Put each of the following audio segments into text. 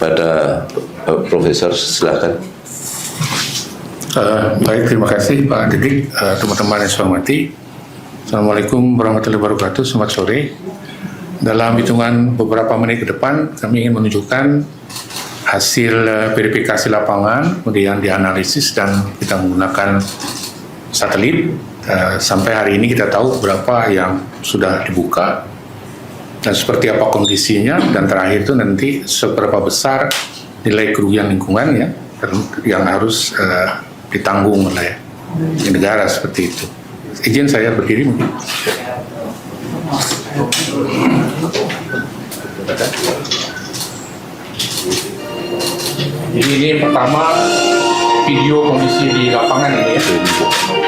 kepada Profesor, silakan. Baik, terima kasih Pak Didik, teman-teman yang saya hormati. Assalamualaikum warahmatullahi wabarakatuh, selamat sore. Dalam hitungan beberapa menit ke depan, kami ingin menunjukkan hasil verifikasi lapangan, kemudian dianalisis dan kita menggunakan satelit. Sampai hari ini kita tahu berapa yang sudah dibuka dan seperti apa kondisinya, dan terakhir itu nanti seberapa besar nilai kerugian lingkungan ya yang harus ditanggung oleh negara seperti itu. Izin saya berdiri mungkin. Jadi ini pertama video kondisi di lapangan ini ya.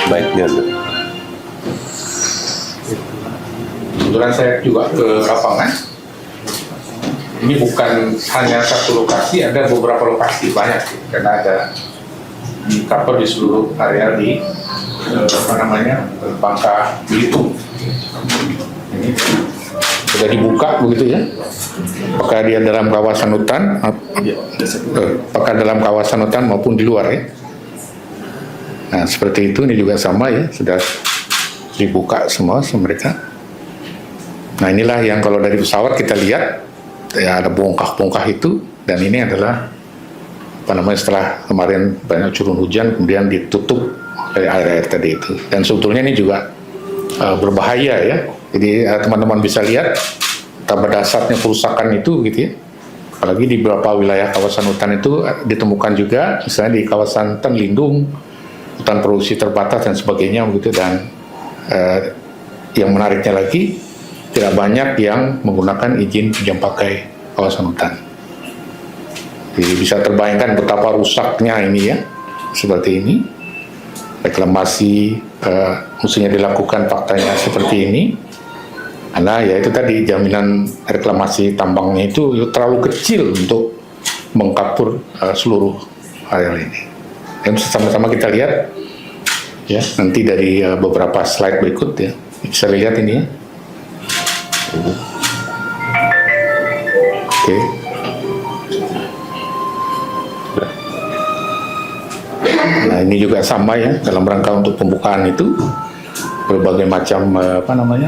Baiknya. Kebetulan saya juga ke lapangan. Ini bukan hanya satu lokasi, ada beberapa lokasi, banyak karena ada di cover di seluruh area di Bangka Belitung. Ini sudah dibuka begitu ya. Apakah dia dalam kawasan hutan, apakah dalam kawasan hutan maupun di luar ya. Nah seperti itu, ini juga sama ya, sudah dibuka semua mereka. Nah inilah yang kalau dari pesawat kita lihat ya, ada bongkah-bongkah itu, dan ini adalah setelah kemarin banyak turun hujan kemudian ditutup oleh air-air tadi itu. Dan sebetulnya ini juga berbahaya ya. Jadi teman-teman bisa lihat betapa dasarnya kerusakan itu gitu ya. Apalagi di beberapa wilayah kawasan hutan itu ditemukan juga, misalnya di kawasan hutan lindung, hutan produksi terbatas dan sebagainya begitu. Dan yang menariknya lagi, tidak banyak yang menggunakan izin pinjam pakai kawasan hutan. Jadi bisa terbayangkan betapa rusaknya ini ya, seperti ini. Reklamasi mestinya dilakukan faktanya seperti ini. Karena ya itu tadi, jaminan reklamasi tambangnya itu terlalu kecil untuk mengkapur seluruh area ini. Dan sama-sama kita lihat ya, nanti dari beberapa slide berikut ya, bisa lihat ini ya. Oke. Nah ini juga sama ya, dalam rangka untuk pembukaan itu berbagai macam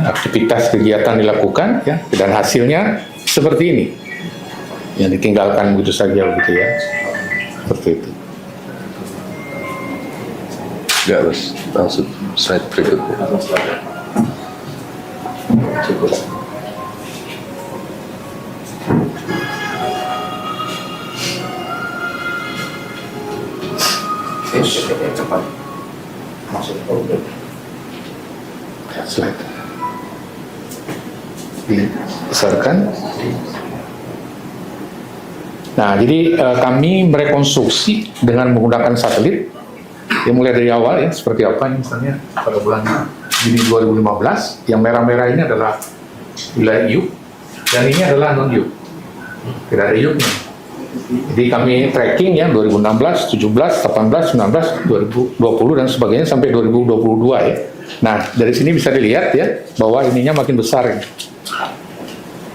aktivitas kegiatan dilakukan ya, dan hasilnya seperti ini yang ditinggalkan begitu saja begitu ya, seperti itu. Ya, harus langsung slide berikutnya. Cukup. Cepat masuk ke slide dibesarkan. Nah jadi kami merekonstruksi dengan menggunakan satelit yang mulai dari awal ya, seperti apa misalnya pada bulan Juni 2015, yang merah-merah ini adalah wilayah IUP dan ini adalah non-IUP, tidak ada IUP-nya. Jadi kami tracking ya 2016, 17, 18, 19, 2020 dan sebagainya sampai 2022 ya. Nah dari sini bisa dilihat ya bahwa ininya makin besar ya.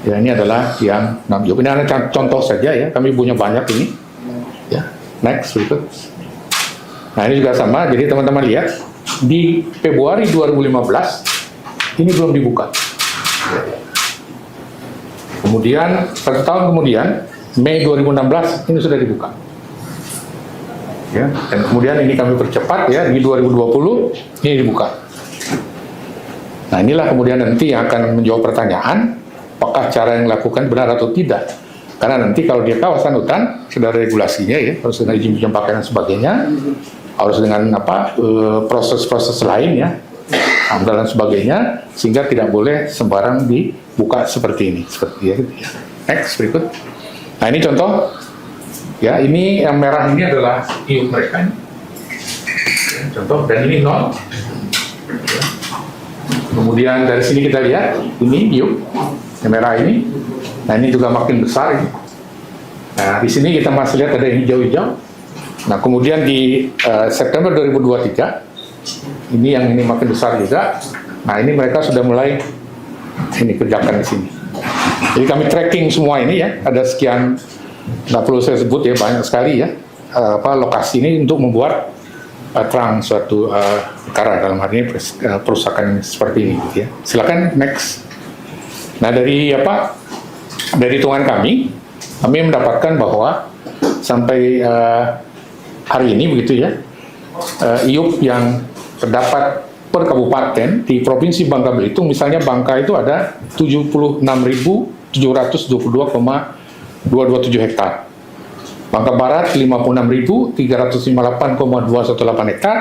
Ya ini adalah yang non-IUP. Ini hanya contoh saja ya, kami punya banyak ini. Ya, next berikut. Nah ini juga sama, jadi teman-teman lihat di Februari 2015 ini belum dibuka. Kemudian 1 tahun kemudian Mei 2016 ini sudah dibuka. Ya, dan kemudian ini kami percepat ya, di 2020 ini dibuka. Nah inilah kemudian nanti yang akan menjawab pertanyaan apakah cara yang dilakukan benar atau tidak. Karena nanti kalau dia kawasan hutan sudah ada regulasinya ya, harus dengan izin pinjam pakai dan sebagainya, harus dengan proses-proses lain ya, dan sebagainya, sehingga tidak boleh sembarang dibuka seperti ini, seperti ya. Next berikut. Nah ini contoh ya, ini yang merah ini adalah IUP mereka ini. Contoh, dan ini nol. Kemudian dari sini kita lihat ini IUP yang merah ini. Nah ini juga makin besar ini. Nah di sini kita masih lihat ada yang hijau-hijau. Nah kemudian di September 2023 ini yang ini makin besar juga. Nah ini mereka sudah mulai ini kerjakan di sini. Jadi kami tracking semua ini ya, ada sekian nggak perlu saya sebut ya, banyak sekali ya lokasi ini untuk membuat terang suatu perkara, dalam hal ini perusakan seperti ini gitu ya. Silakan next. Nah, dari hitungan kami mendapatkan bahwa sampai hari ini begitu ya, IUP yang terdapat per kabupaten di Provinsi Bangka Belitung, misalnya Bangka itu ada 76.722,227 hektar. Bangka Barat 56.358,218 hektar,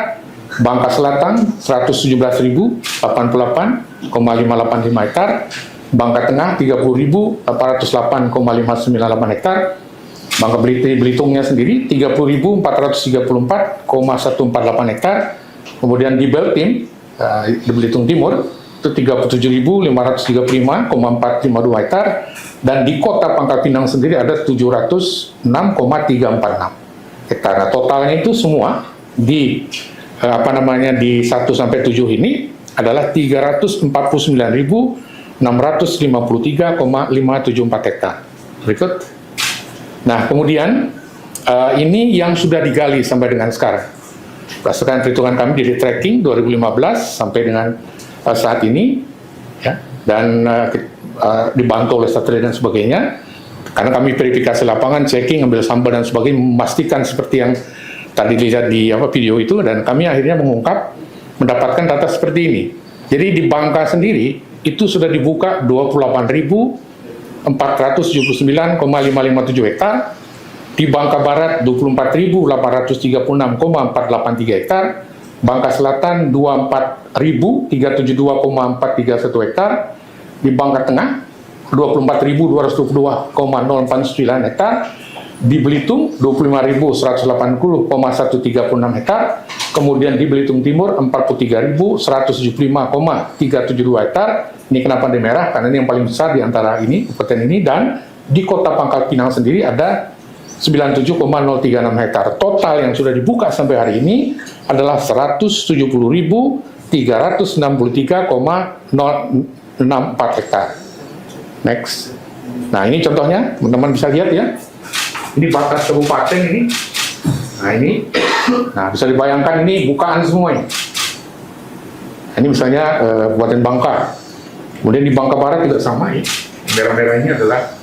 Bangka Selatan 117.088,585 hektar, Bangka Tengah 30.808,598 hektar, Bangka Belitungnya sendiri 30.434,148 hektar, kemudian di Beltim di Belitung Timur itu 37.535,452 hektar, dan di Kota Pangkal Pinang sendiri ada 706,346 hektar. Nah, totalnya itu semua di di 1 sampai 7 ini adalah 349.653,574 hektar. Berikut. Nah, kemudian ini yang sudah digali sampai dengan sekarang. Berdasarkan perhitungan kami di tracking 2015 sampai dengan saat ini, ya, dan dibantu oleh satelit dan sebagainya, karena kami verifikasi lapangan, checking, ambil sampel dan sebagainya, memastikan seperti yang tadi dilihat di video itu, dan kami akhirnya mendapatkan data seperti ini. Jadi di Bangka sendiri itu sudah dibuka 28.479,557 hektar, di Bangka Barat 24.836,483 hektar, Bangka Selatan 24.372,431 hektar, di Bangka Tengah 24.222,049 hektar, di Belitung 25.180,136 hektar, kemudian di Belitung Timur 43.175,372 hektar. Ini kenapa di merah? Karena ini yang paling besar di antara ini, kabupaten ini, dan di Kota Pangkal Pinang sendiri ada 97,036 hektar. Total yang sudah dibuka sampai hari ini adalah 170.363,064 hektar. Next. Nah, ini contohnya, teman-teman bisa lihat ya. Ini batas kabupaten ini. Nah, ini. Nah, bisa dibayangkan ini bukaan semua ini. Ini misalnya Kabupaten Bangka. Kemudian di Bangka Barat juga sama ya. Merah-merah ini adalah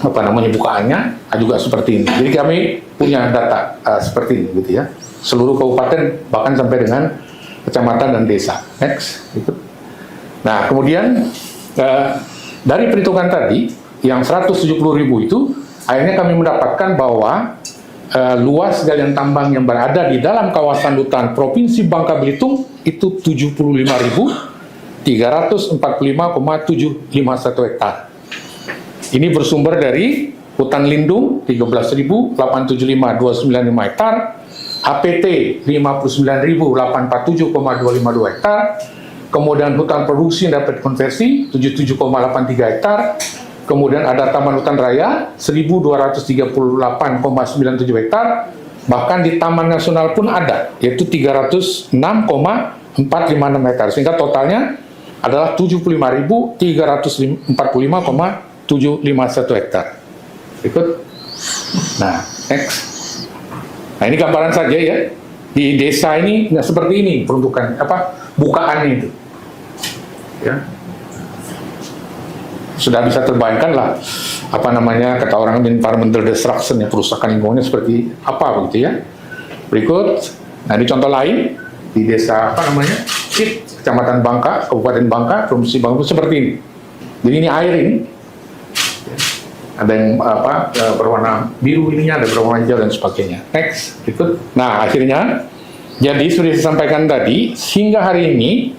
bukaannya juga seperti ini. Jadi kami punya data seperti ini gitu ya. Seluruh kabupaten bahkan sampai dengan kecamatan dan desa. Next. Gitu. Nah, kemudian dari perhitungan tadi yang 170.000 itu akhirnya kami mendapatkan bahwa luas galian tambang yang berada di dalam kawasan hutan Provinsi Bangka Belitung itu 75.345,751 hektar. Ini bersumber dari hutan lindung 13.875,295 hektar, HPT 59.847,252 hektar, kemudian hutan produksi yang dapat konversi 77,83 hektar, kemudian ada taman hutan raya 1.238,97 hektar, bahkan di taman nasional pun ada, yaitu 306,456 hektar, sehingga totalnya adalah 75.345,751 hektar. Berikut. Nah, next. Nah, ini gambaran saja ya. Di desa ini nggak seperti ini peruntukan bukaannya itu. Ya. Sudah bisa terbayangkan lah kata orang environmental destruction, ya, perusakan lingkungannya seperti apa begitu ya. Berikut. Nah, di contoh lain di desa Kit, Kecamatan Bangka, Kabupaten Bangka, Provinsi Bangka seperti ini. Jadi ini air ini. Ada yang berwarna biru ininya, ada berwarna hijau dan sebagainya. Next, berikut. Nah, akhirnya jadi sudah disampaikan tadi, hingga hari ini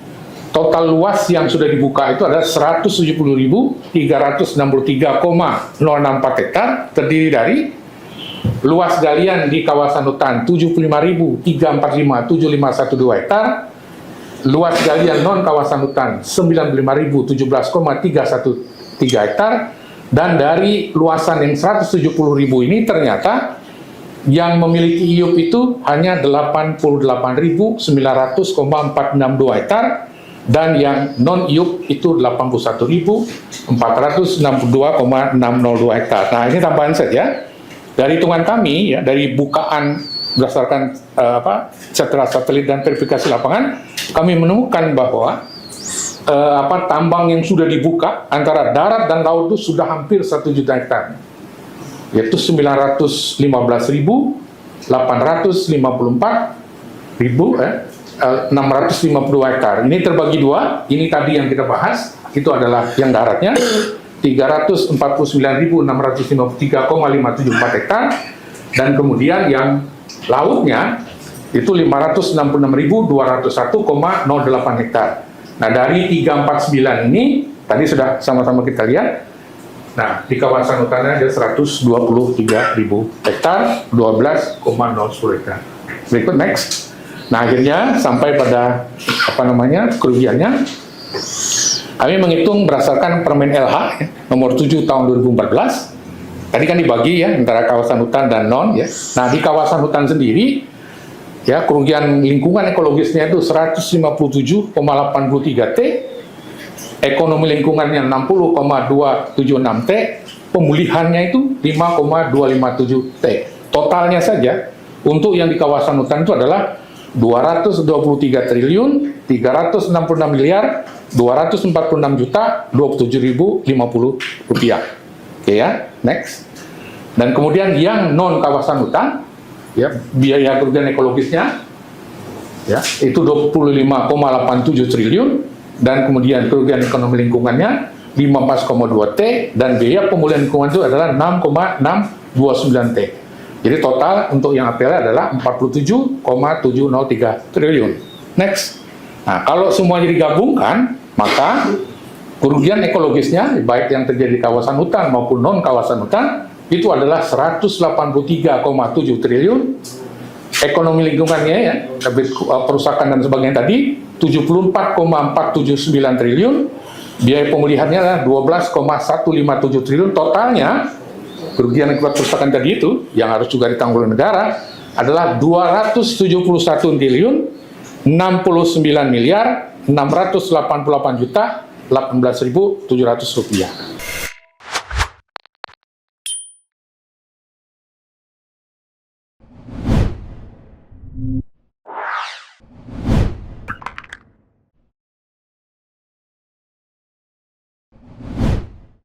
total luas yang sudah dibuka itu adalah 170.363,064 hektar, terdiri dari luas galian di kawasan hutan 75.345,7512 hektar, luas galian non kawasan hutan 95.017,313 hektar, dan dari luasan yang 170.000 ini ternyata yang memiliki IUP itu hanya 88.900,462 hektar, dan yang non IUP itu 81.462,602 hektar. Nah, ini tambahan saja. dari hitungan kami ya, dari bukaan berdasarkan setelah satelit dan verifikasi lapangan, kami menemukan bahwa tambang yang sudah dibuka antara darat dan laut itu sudah hampir 1 juta hektar, yaitu 915.854.652 hektar. Ini terbagi dua. Ini tadi yang kita bahas, itu adalah yang daratnya 349.653,574 hektar, dan kemudian yang lautnya itu 566.201,08 hektar. Nah, dari 349 ini tadi sudah sama-sama kita lihat. Nah, di kawasan hutannya ada 123.000 hektar, 12,010 hektar. Berikut next. Nah, akhirnya sampai pada kerugiannya. Kami menghitung berdasarkan Permen LH nomor 7 tahun 2014. Tadi kan dibagi ya antara kawasan hutan dan non ya. Nah, di kawasan hutan sendiri ya kerugian lingkungan ekologisnya itu 157,83 T, ekonomi lingkungannya 60,276 T, pemulihannya itu 5,257 T. Totalnya saja untuk yang di kawasan hutan itu adalah 223 triliun 366 miliar 246 juta 27.050 rupiah. Oke ya, next. Dan kemudian yang non kawasan hutan ya, biaya kerugian ekologisnya ya itu 25,87 triliun, dan kemudian kerugian ekonomi lingkungannya 15,2 T, dan biaya pemulihan lingkungan itu adalah 6,629 T. Jadi total untuk yang APL adalah 47,703 triliun. Next. Nah, kalau semuanya digabungkan, maka kerugian ekologisnya baik yang terjadi di kawasan hutan maupun non kawasan hutan itu adalah 183,7 triliun. Ekonomi lingkungannya ya, perusakan dan sebagainya tadi 74,479 triliun. Biaya pemulihannya adalah 12,157 triliun. Totalnya kerugian akibat perusakan tadi itu yang harus juga ditanggung oleh negara adalah 271 triliun 69 miliar 688 juta 18.700 rupiah.